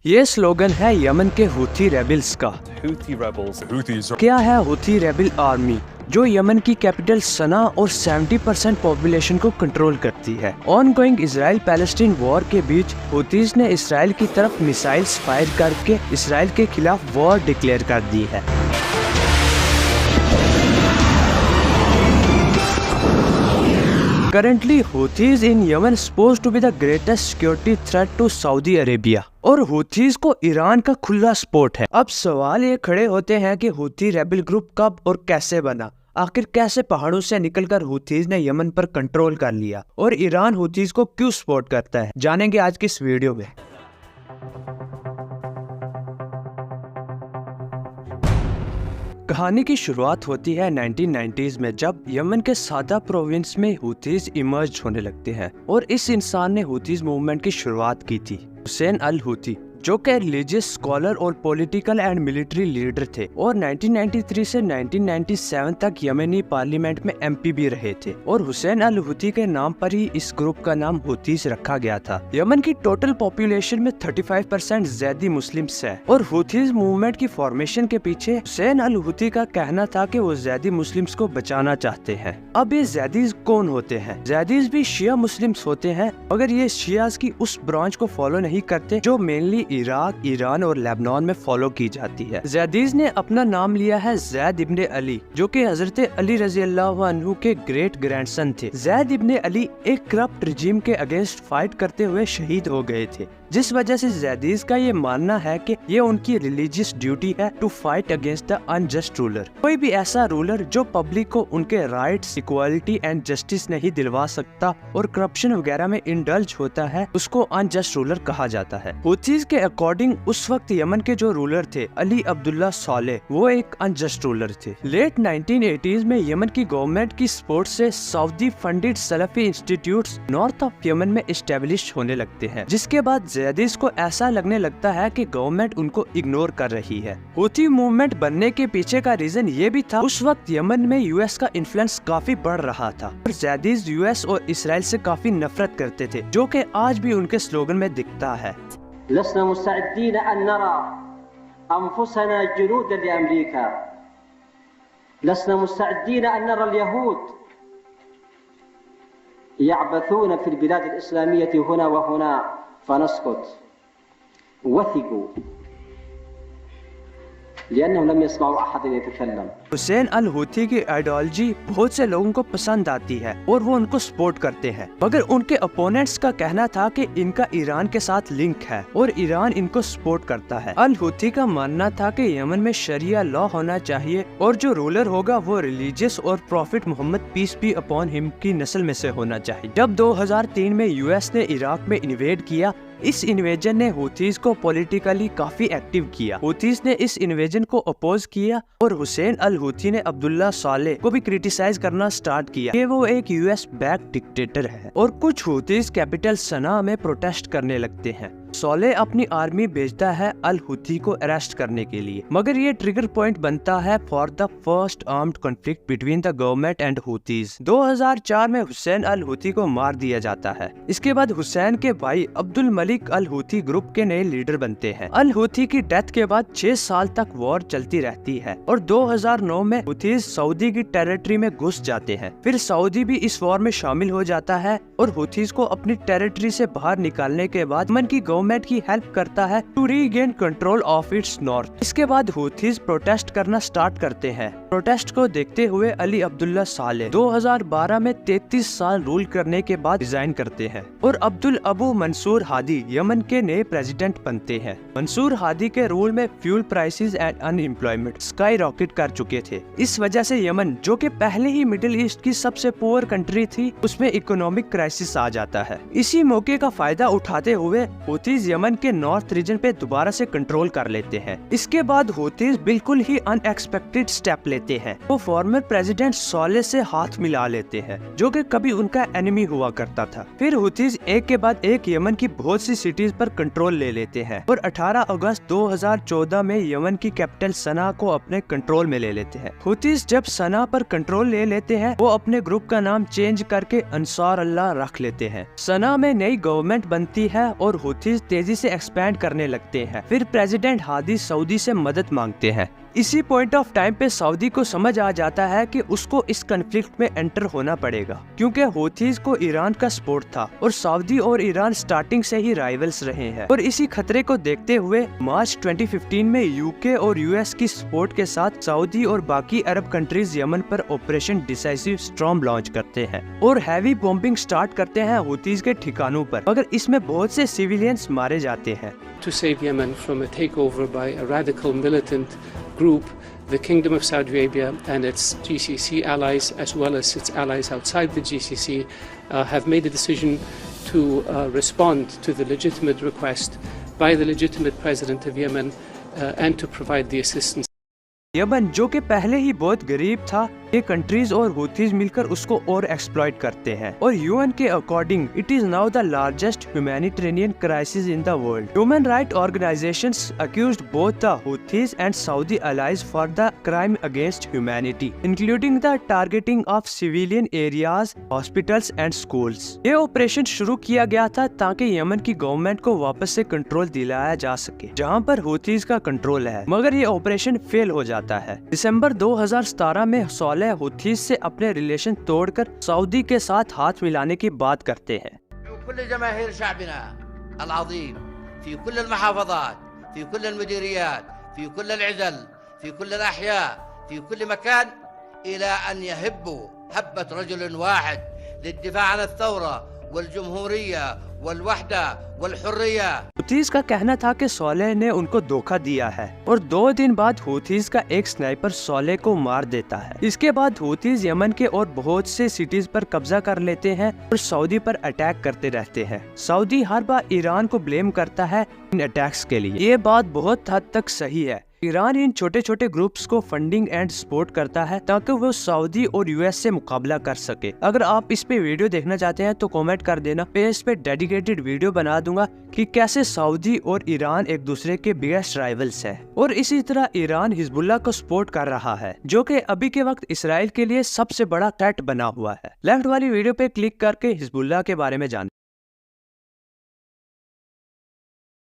ये स्लोगन है यमन के हूथी रेबल्स का। क्या है हूथी रेबल आर्मी, जो यमन की कैपिटल सना और 70% पॉपुलेशन को कंट्रोल करती है। ऑनगोइंग इजराइल पैलेस्टीन वॉर के बीच हूथीज ने इसराइल की तरफ मिसाइल्स फायर करके इसराइल के खिलाफ वॉर डिक्लेयर कर दी है। Currently, Houthis in Yemen supposed to be the greatest security threat to Saudi Arabia और हूथीज को ईरान का खुला सपोर्ट है। अब सवाल ये खड़े होते हैं कि हूथी रेबल ग्रुप कब और कैसे बना, आखिर कैसे पहाड़ों से निकलकर हूथीज ने यमन पर कंट्रोल कर लिया और ईरान हूथीज को क्यों सपोर्ट करता है, जानेंगे आज की इस वीडियो में। कहानी की शुरुआत होती है 1990s में, जब यमन के सादा प्रोविंस में हूथीज इमर्ज होने लगते हैं और इस इंसान ने हूथीज मूवमेंट की शुरुआत की थी। हुसैन अल हूथी, जो कि रिलीजियस स्कॉलर और पॉलिटिकल एंड मिलिट्री लीडर थे और 1993 से 1997 तक यमनी पार्लियामेंट में एमपी भी रहे थे और हुसैन अल हूथी के नाम पर ही इस ग्रुप का नाम हूथीज रखा गया था। यमन की टोटल पॉपुलेशन में 35% ज़ैदी मुस्लिम्स है और हूथीज मूवमेंट की फॉर्मेशन के पीछे हुसैन अल हूथी का कहना था कि वो ज़ैदी मुस्लिम्स को बचाना चाहते हैं। अब ये ज़ैदीज कौन होते हैं? ज़ैदीज भी शिया मुस्लिम्स होते हैं, मगर ये शियाज की उस ब्रांच को फॉलो नहीं करते जो मेनली इराक, ईरान और लेबनान में फॉलो की जाती है। ज़ैदीज ने अपना नाम लिया है ज़ैद इब्ने अली, जो कि हजरत अली रज़ी अल्लाह अन्हु के ग्रेट ग्रैंडसन थे। ज़ैद इब्ने अली एक करप्ट रिजीम के अगेंस्ट फाइट करते हुए शहीद हो गए थे, जिस वजह से ज़ैदीज का ये मानना है कि ये उनकी रिलीजियस ड्यूटी है to fight against the unjust ruler. कोई भी ऐसा रूलर जो पब्लिक को उनके राइट्स, इक्वालिटी एंड जस्टिस नहीं दिलवा सकता और करप्शन वगैरह में इंडल्ज होता है, उसको अनजस्ट रूलर कहा जाता है। हूथीज के अकॉर्डिंग उस वक्त यमन के जो रूलर थे अली अब्दुल्ला सालेह, वो एक अनजस्ट रूलर थे। लेट 1980s में यमन की गवर्नमेंट की सपोर्ट से Saudi funded Salafi institutes north of Yemen में एस्टेब्लिश होने लगते हैं, जिसके बाद ज़ैदीज को ऐसा लगने लगता है कि गवर्नमेंट उनको इग्नोर कर रही है। हूथी मूवमेंट बनने के पीछे का रीजन ये भी था, उस वक्त यमन में यूएस का इन्फ्लुएंस काफी बढ़ रहा था और ज़ैदीज यूएस और इसराइल से काफी नफरत करते थे, जो कि आज भी उनके स्लोगन में दिखता है। लसना मुस्तअद्दीन अन नरा अनफुसना जुनूदन लिअमरीका, लसना मुस्तअद्दीन अन नरा अल-यहूद यअबथून फिल बिलाद अल-इस्लामिय्यह हुना व हुना फनस्कुत वथिकू हुसैन अल हूथी की आइडियोलॉजी बहुत से लोगों को पसंद आती है और वो उनको सपोर्ट करते हैं, मगर उनके अपोनेंट्स का कहना था कि इनका ईरान के साथ लिंक है और ईरान इनको सपोर्ट करता है। अल हूथी का मानना था कि यमन में शरिया लॉ होना चाहिए और जो रूलर होगा वो रिलीजियस और prophet Muhammad peace be upon him की नस्ल में से होना चाहिए। जब 2003 में यूएस ने इराक में इन्वेड किया, इस इन्वेजन ने हूथीज को पॉलिटिकली काफी एक्टिव किया। हूथीज ने इस इन्वेजन को अपोज किया और हुसैन अल हूथी ने अब्दुल्ला सालेह को भी क्रिटिसाइज करना स्टार्ट किया कि वो एक यूएस बैक डिक्टेटर है और कुछ हूथीज कैपिटल सना में प्रोटेस्ट करने लगते हैं। सालेह अपनी आर्मी भेजता है अल हूथी को अरेस्ट करने के लिए, मगर ये ट्रिगर पॉइंट बनता है for the first armed conflict between the government and Houthis. 2004 में हुसैन अल हूथी को मार दिया जाता है। इसके बाद हुसैन के भाई अब्दुल मलिक अल हूथी ग्रुप के नए लीडर बनते हैं। अल हूथी की डेथ के बाद 6 साल तक वॉर चलती रहती है और 2009 में हूथीज सऊदी की टेरिटरी में घुस जाते हैं। फिर सऊदी भी इस वॉर में शामिल हो जाता है और हूथीज को अपनी टेरिटरी से बाहर निकालने के बाद यमन की गवर्नमेंट की हेल्प करता है to regain control of its north. इसके बाद हूथीज प्रोटेस्ट करना स्टार्ट करते हैं। प्रोटेस्ट को देखते हुए अली अब्दुल्ला सालेह 2012 में 33 साल रूल करने के बाद रिजाइन करते हैं और अब्दुल अबू मंसूर हादी यमन के नए प्रेसिडेंट बनते हैं। मंसूर हादी के रूल में fuel prices and unemployment sky rocket कर चुके थे। इस वजह से यमन, जो कि पहले ही मिडिल ईस्ट की सबसे पुअर कंट्री थी, उसमें इकोनॉमिक क्राइसिस आ जाता है। इसी मौके का फायदा उठाते हुए हूथीज यमन के नॉर्थ रीजन पे दोबारा से कंट्रोल कर लेते हैं। इसके बाद हूथीज बिल्कुल ही अनएक्सपेक्टेड स्टेप लेते हैं। वो फॉर्मर प्रेसिडेंट सालेह से हाथ मिला लेते हैं, जो कि कभी उनका एनिमी हुआ करता था। फिर हूथीज एक के बाद एक यमन की बहुत सी सिटीज पर कंट्रोल ले लेते हैं और 18 अगस्त 2014 में यमन की कैपिटल सना को अपने कंट्रोल में ले लेते हैं। हूथीज जब सना पर कंट्रोल ले लेते हैं, वो अपने ग्रुप का नाम चेंज करके अंसार अल्लाह रख लेते हैं। सना में नई गवर्नमेंट बनती है और हूथीज हुथीज तेजी से एक्सपैंड करने लगते हैं। फिर प्रेसिडेंट हादी सऊदी से मदद मांगते हैं। इसी पॉइंट ऑफ टाइम पे सऊदी को समझ आ जाता है कि उसको इस कन्फ्लिक्ट में एंटर होना पड़ेगा, क्योंकि हुथीज को ईरान का सपोर्ट था और सऊदी और ईरान स्टार्टिंग से ही राइवल्स रहे हैं। और इसी खतरे को देखते हुए मार्च 2015 में यूके और यूएस की सपोर्ट के साथ सऊदी और बाकी अरब कंट्रीज यमन पर ऑपरेशन डिसाइसिव स्टॉर्म लॉन्च करते हैं और हैवी बॉम्बिंग स्टार्ट करते हैं हुथीज के ठिकानों पर, मगर इसमें बहुत से सिविलियंस मारे जाते हैं। To save Yemen from a takeover by a radical militant group, the Kingdom of Saudi Arabia and its GCC allies, as well as its allies outside the GCC, have made a decision to respond to the legitimate request by the legitimate president of Yemen and to provide the assistance. Yemen जो कि पहले ही बहुत गरीब था, ये countries और हुथीज मिलकर उसको और एक्सप्लॉइट करते हैं और यूएन के according it is now the largest humanitarian crisis in the world. Human right organisations accused both the Houthis and Saudi allies for the crime against humanity, including the targeting of civilian areas, hospitals and schools. ये operation शुरू किया गया था ताकि Yemen की government को वापस से कंट्रोल दिलाया जा सके जहाँ पर हुथीज का कंट्रोल है, मगर ये ऑपरेशन फेल हो जाता है। दिसंबर 2017 में सौलेह हुथीज से अपने रिलेशन तोड़कर सऊदी के साथ हाथ मिलाने की बात करते हैं। हुथीज का कहना था कि सौलेह ने उनको धोखा दिया है और 2 दिन बाद हुथीज का एक स्नाइपर सौलेह को मार देता है। इसके बाद हुथीज यमन के और बहुत से सिटीज पर कब्जा कर लेते हैं और सऊदी पर अटैक करते रहते हैं। सऊदी हर बार ईरान को ब्लेम करता है इन अटैक्स के लिए। ये बात बहुत हद तक सही है। ईरान इन छोटे छोटे ग्रुप्स को फंडिंग एंड सपोर्ट करता है ताकि वो सऊदी और यूएस से मुकाबला कर सके। अगर आप इस पे वीडियो देखना चाहते हैं तो कमेंट कर देना, पेज पे डेडिकेटेड वीडियो बना दूंगा कि कैसे सऊदी और ईरान एक दूसरे के बिगेस्ट राइवल्स है। और इसी तरह ईरान हिजबुल्लाह को सपोर्ट कर रहा है जो कि अभी के वक्त इसराइल के लिए सबसे बड़ा थ्रेट बना हुआ है। लेफ्ट वाली वीडियो पे क्लिक करके हिजबुल्लाह के बारे में जान